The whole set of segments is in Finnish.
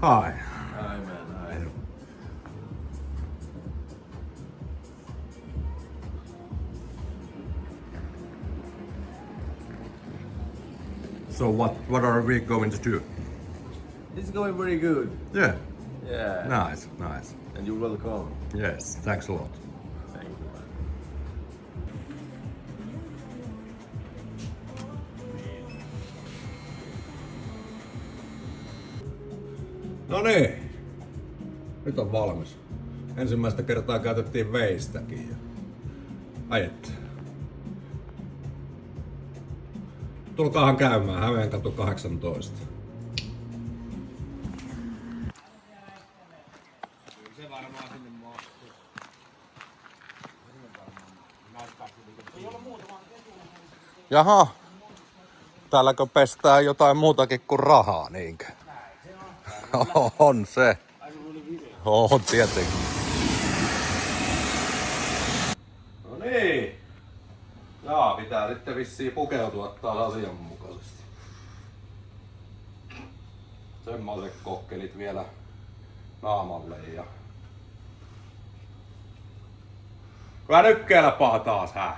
Hi. Hi man, hi. So what are we going to do? It's going very good. Yeah. Yeah. Nice, nice. And you're welcome. Yes, thanks a lot. Thank you man. No niin. Nyt on valmis. Ensimmäistä kertaa käytettiin veistäkin ja ajettiin. Tulkaahan käymään Hämeenkatu 18. Se varmaan sinne mahtuu. Jaha. Täälläkö pestään jotain muutakin kuin rahaa, niinkö? On se. On tietenkin. No niin. Jaa, pitää sitten vissiin pukeutua taas asianmukaisesti. Semmoiset kokkelit vielä naamalle ja... Kyllä nyt kelpaa taas, hä?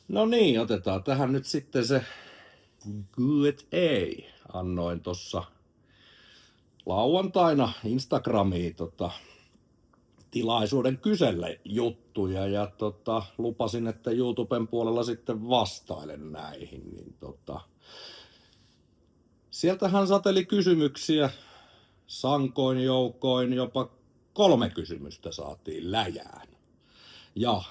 No niin, otetaan tähän nyt sitten se Q&A. Annoin tossa lauantaina Instagramiin tilaisuuden kysellä juttuja ja lupasin, että YouTuben puolella sitten vastailen näihin. Niin sieltähän sateli kysymyksiä sankoin joukoin, jopa 3 kysymystä saatiin läjään. Ja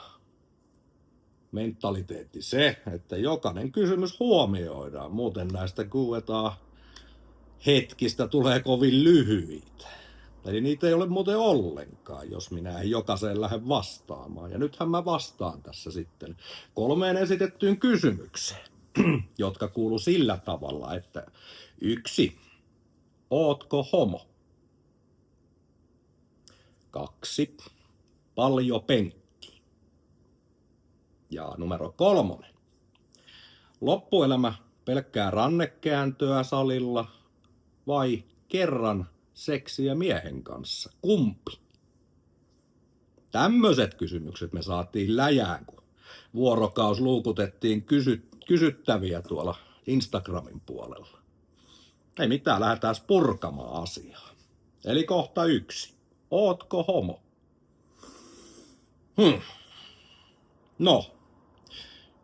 mentaliteetti se, että jokainen kysymys huomioidaan, muuten näistä Q&A-hetkistä tulee kovin lyhyitä. Eli niitä ei ole muuten ollenkaan, jos minä en jokaiseen lähde vastaamaan. Ja nythän mä vastaan tässä sitten 3 esitettyyn kysymykseen, jotka kuuluu sillä tavalla, että 1. Ootko homo? 2. Paljon penkki. Ja numero 3. Loppuelämä pelkkää rannekääntöä salilla vai kerran seksiä miehen kanssa? Kumpi? Tämmöiset kysymykset me saatiin läjään, kun vuorokaus luukutettiin kysyttäviä tuolla Instagramin puolella. Ei mitään, lähdetään purkamaan asiaa. Eli kohta 1. Ootko homo? No,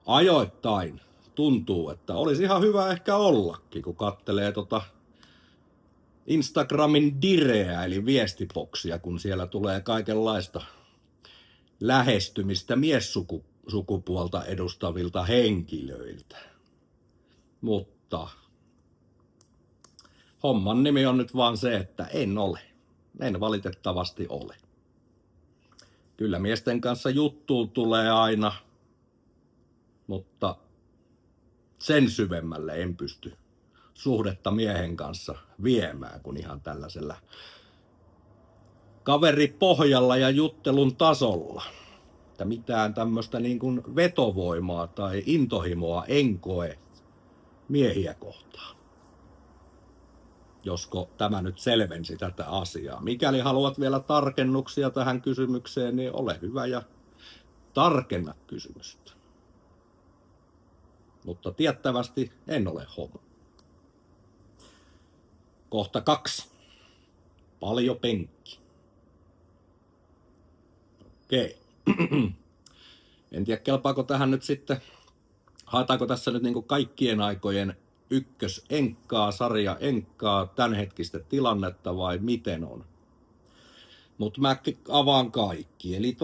ajoittain tuntuu, että olisi ihan hyvä ehkä ollakin, kun kattelee Instagramin direä eli viestiboksia, kun siellä tulee kaikenlaista lähestymistä miessukupuolta edustavilta henkilöiltä. Mutta homman nimi on nyt vaan se, että en ole. En valitettavasti ole. Kyllä miesten kanssa juttuun tulee aina, mutta sen syvemmälle en pysty suhdetta miehen kanssa viemään kuin ihan tällaisella kaveripohjalla ja juttelun tasolla. Että mitään tämmöistä niin kuin vetovoimaa tai intohimoa en koe miehiä kohtaan. Josko tämä nyt selvensi tätä asiaa. Mikäli haluat vielä tarkennuksia tähän kysymykseen, niin ole hyvä ja tarkenna kysymystä. Mutta tiettävästi en ole homo. Kohta 2. Paljon penkki. Okei. En tiedä, kelpaako tähän nyt sitten, haetaanko tässä nyt niinku kaikkien aikojen ykkösenkkaa, sarjaenkkaa, tämänhetkistä tilannetta vai miten on. Mutta mä avaan kaikki. Eli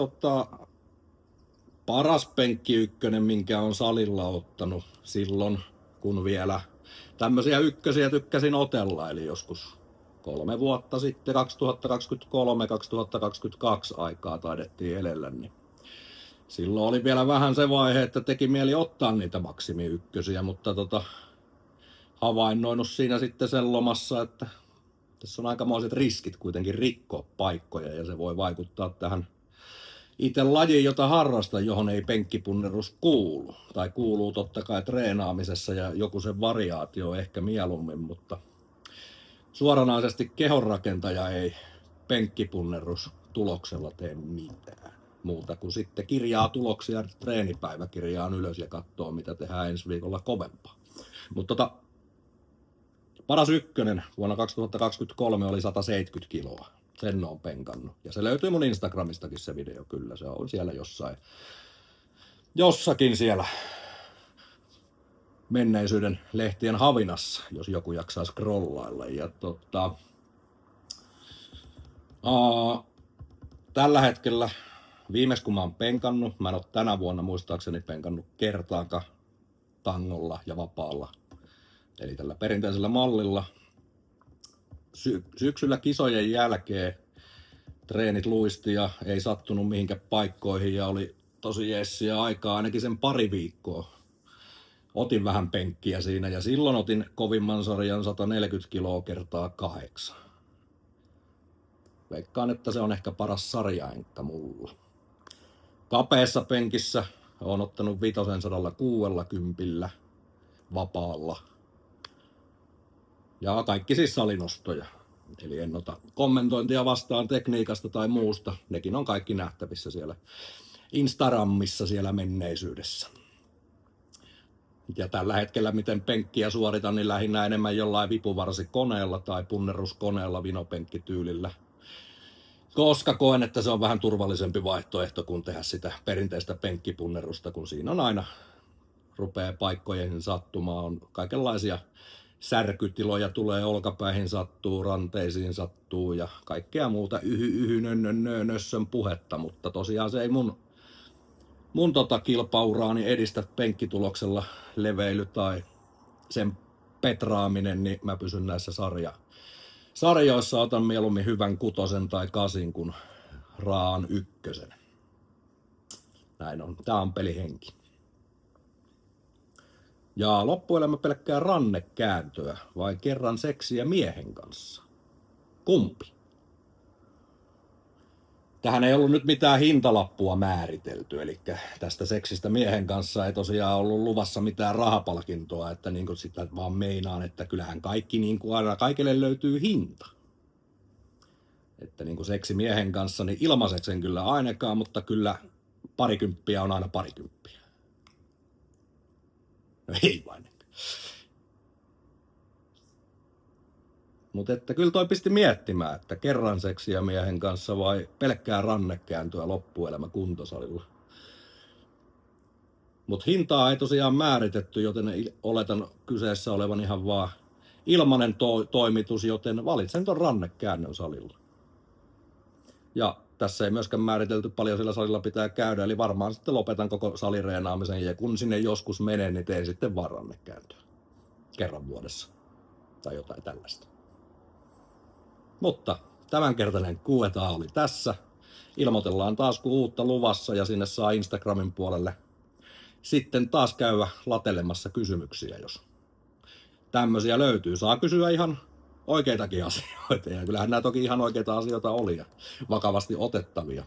paras penkki ykkönen, minkä on salilla ottanut silloin, kun vielä tämmöisiä ykkösiä tykkäsin otella. Eli joskus 3 vuotta sitten, 2023-2022 aikaa taidettiin elellä, niin silloin oli vielä vähän se vaihe, että teki mieli ottaa niitä maksimi ykkösiä, mutta havainnoinut siinä sitten sen lomassa, että tässä on aikamoiset riskit kuitenkin rikkoa paikkoja ja se voi vaikuttaa tähän itse lajiin, jota harrastan, johon ei penkkipunnerus kuulu. Tai kuuluu totta kai treenaamisessa ja joku sen variaatio ehkä mieluummin, mutta suoranaisesti kehonrakentaja ei penkkipunnerus tuloksella tee mitään. Muuta kuin sitten kirjaa tuloksia treenipäiväkirjaan ylös ja katsoo, mitä tehdään ensi viikolla kovempaa. Mutta paras ykkönen vuonna 2023 oli 170 kiloa. Sen on penkannut. Ja se löytyy mun Instagramistakin se video, kyllä. Se on siellä jossakin siellä menneisyyden lehtien havinassa, jos joku jaksaa scrollailla. Ja tällä hetkellä, viimeis kun mä oon penkannut, mä en ole tänä vuonna muistaakseni penkannut kertaakaan tangolla ja vapaalla. Eli tällä perinteisellä mallilla. Syksyllä kisojen jälkeen treenit luisti ja ei sattunut mihinkä paikkoihin ja oli tosi jeessiä aikaa, ainakin sen 2 viikkoa. Otin vähän penkkiä siinä ja silloin otin kovimman sarjan 140 kiloa kertaa 8. Veikkaan, että se on ehkä paras sarjaenkka mulla. Kapeessa penkissä olen ottanut 560 vapaalla. Ja kaikki siis salinostoja. Eli en ota kommentointia vastaan tekniikasta tai muusta. Nekin on kaikki nähtävissä siellä Instagramissa siellä menneisyydessä. Ja tällä hetkellä miten penkkiä suoritan, niin lähinnä enemmän jollain vipuvarsikoneella tai punneruskoneella vinopenkkityylillä. Koska koen, että se on vähän turvallisempi vaihtoehto kuin tehdä sitä perinteistä penkkipunnerusta, kun siinä on aina rupeaa paikkojen sattumaan, on kaikenlaisia särkytiloja tulee, olkapäihin sattuu, ranteisiin sattuu ja kaikkea muuta nössön puhetta, mutta tosiaan se ei mun kilpauraani edistä penkkituloksella leveily tai sen petraaminen, niin mä pysyn näissä sarjoissa, otan mieluummin hyvän 6 tai 8 kuin raan 1. Näin on, tää on pelihenki. Ja loppuelämä pelkkää rannekääntöä vai kerran seksiä miehen kanssa? Kumpi? Tähän ei ollut nyt mitään hintalappua määritelty, eli tästä seksistä miehen kanssa ei tosiaan ollut luvassa mitään rahapalkintoa, että niin kuin sitä vaan meinaan, että kyllähän kaikki niin kuin aina kaikille löytyy hinta. Että niin kuin seksi miehen kanssa, niin ilmaiseksi en kyllä ainakaan, mutta kyllä 20 on aina 20. No ei vain. Mutta että kyllä toi pisti miettimään, että kerran seksiä miehen kanssa vai pelkkää rannekääntöä loppuelämä kuntosalilla. Mutta hintaa ei tosiaan määritetty, joten oletan kyseessä olevan ihan vaan ilmainen toimitus, joten valitsen ton rannekäännön salilla. Ja tässä ei myöskään määritelty paljon sillä salilla pitää käydä, eli varmaan sitten lopetan koko salireenaamisen ja kun sinne joskus menen, niin teen sitten vaan rannekääntöä. Kerran vuodessa. Tai jotain tällaista. Mutta tämänkertainen Q&A oli tässä. Ilmoitellaan taas kun uutta luvassa ja sinne saa Instagramin puolelle sitten taas käydä latelemassa kysymyksiä, jos tämmöisiä löytyy. Saa kysyä ihan oikeitakin asioita ja kyllähän nämä toki ihan oikeita asioita oli ja vakavasti otettavia.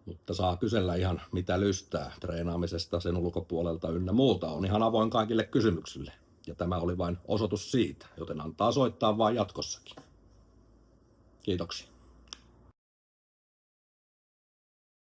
Mutta saa kysellä ihan mitä lystää treenaamisesta sen ulkopuolelta ynnä muuta. On ihan avoin kaikille kysymyksille. Ja tämä oli vain osoitus siitä, joten antaa soittaa vaan jatkossakin. Kiitoksia.